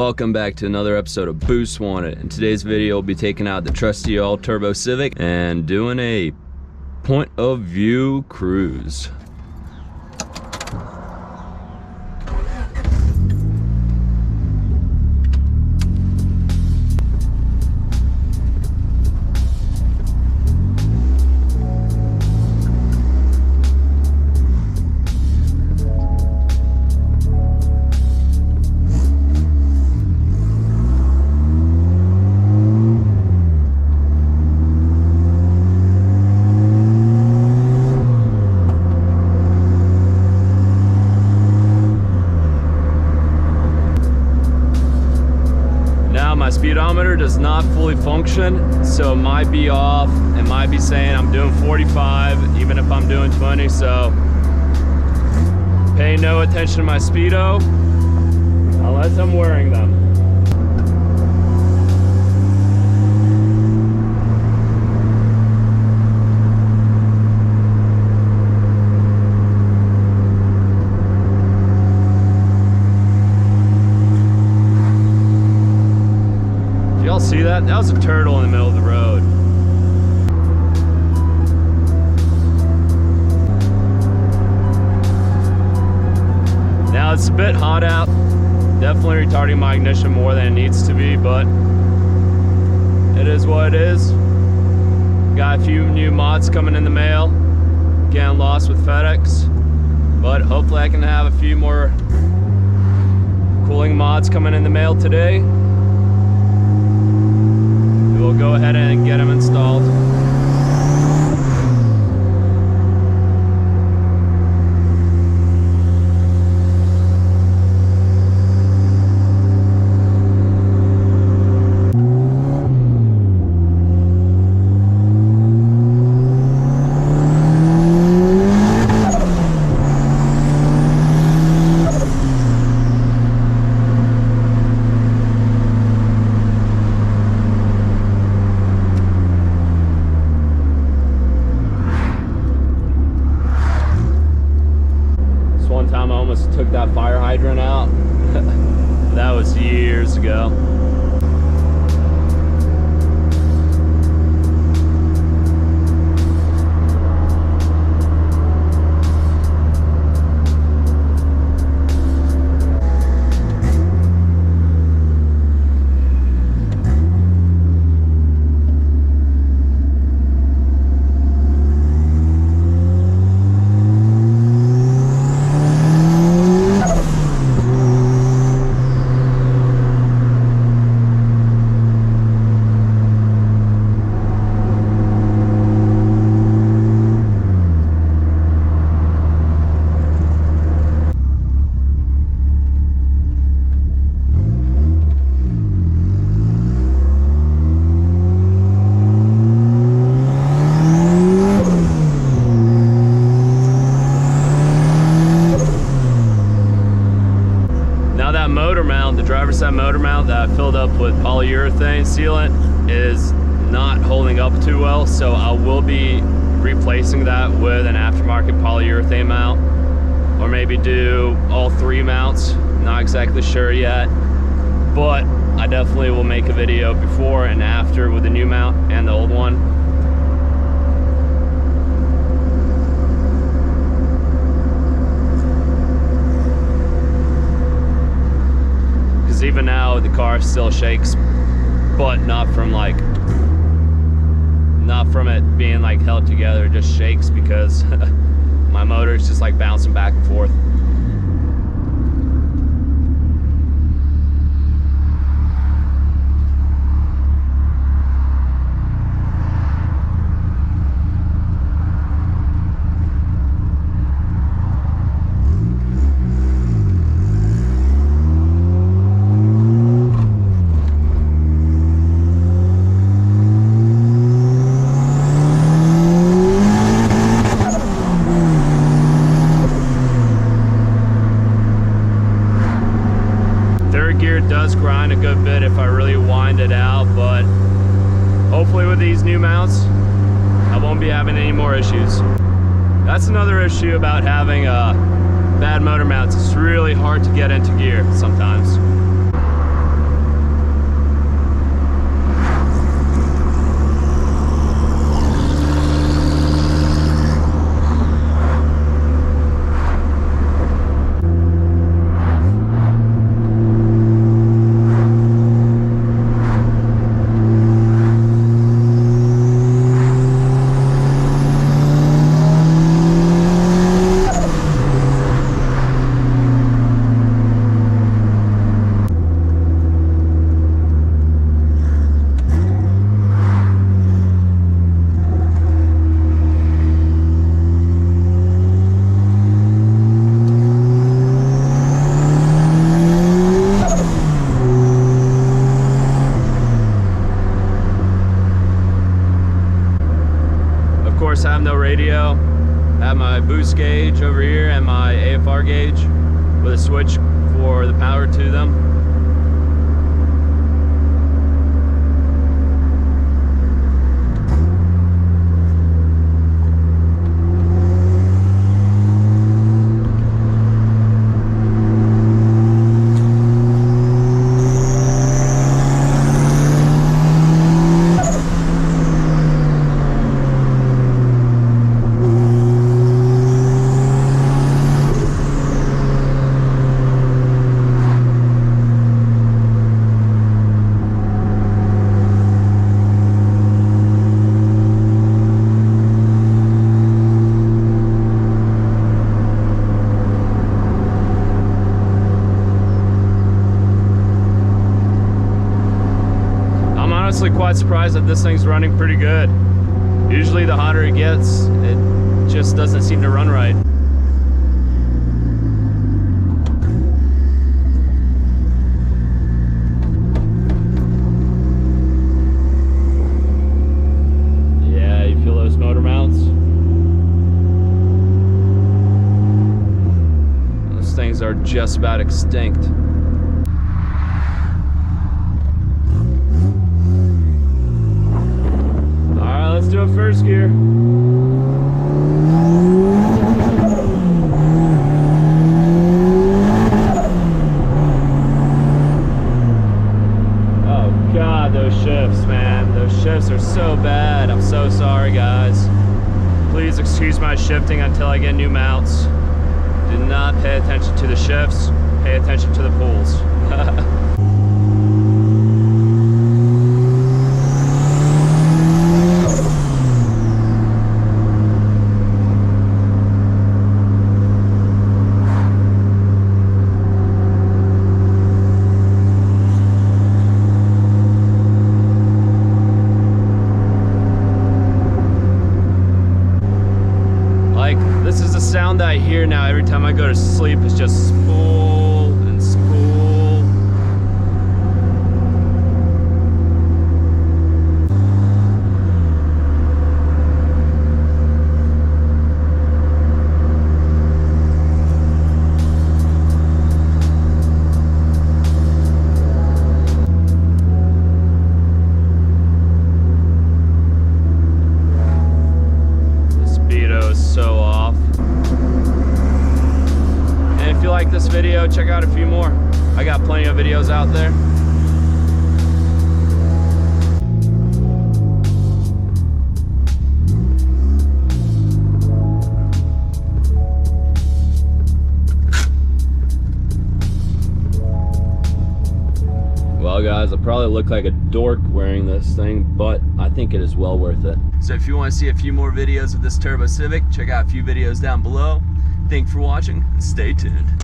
Welcome back to another episode of Boost Wanted. In today's video, we'll be taking out the trusty all-turbo Civic and doing a point of view cruise. My speedometer does not fully function, so it might be off. It might be saying I'm doing 45 even if I'm doing 20, so pay no attention to my speedo unless I'm wearing them. See that? That was a turtle in the middle of the road. Now it's a bit hot out. Definitely retarding my ignition more than it needs to be, but it is what it is. Got a few new mods coming in the mail. Getting lost with FedEx, but hopefully I can have a few more cooling mods coming in the mail today. We'll go ahead and get them installed. Time I almost took that fire hydrant out. That was years ago. The driver's side motor mount that I filled up with polyurethane sealant is not holding up too well, so I will be replacing that with an aftermarket polyurethane mount, or maybe do all three mounts. Not exactly sure yet, but I definitely will make a video before and after with the new mount and the old one. Even now the car still shakes, but not from it being like held together. It just shakes because my motor is just like bouncing back and forth. Does grind a good bit if I really wind it out, but hopefully with these new mounts I won't be having any more issues. That's another issue about having bad motor mounts. It's really hard to get into gear sometimes. course, I have no radio. I have my boost gauge over here and my AFR gauge with a switch for the power to them. Honestly quite surprised that this thing's running pretty good. Usually the hotter it gets, it just doesn't seem to run right. Yeah, you feel those motor mounts? Those things are just about extinct. Let's do it first gear. Oh God, those shifts, man. Those shifts are so bad. I'm so sorry, guys. Please excuse my shifting until I get new mounts. Do not pay attention to the shifts. Pay attention to the pulls. This is the sound that I hear now every time I go to sleep. It's just spool and spool. The speedo is so off. And if you like this video, check out a few more. I got plenty of videos out there. Well guys, I probably look like a dork wearing this thing, but I think it is well worth it. So if you want to see a few more videos of this Turbo Civic, check out a few videos down below. Thanks for watching and stay tuned.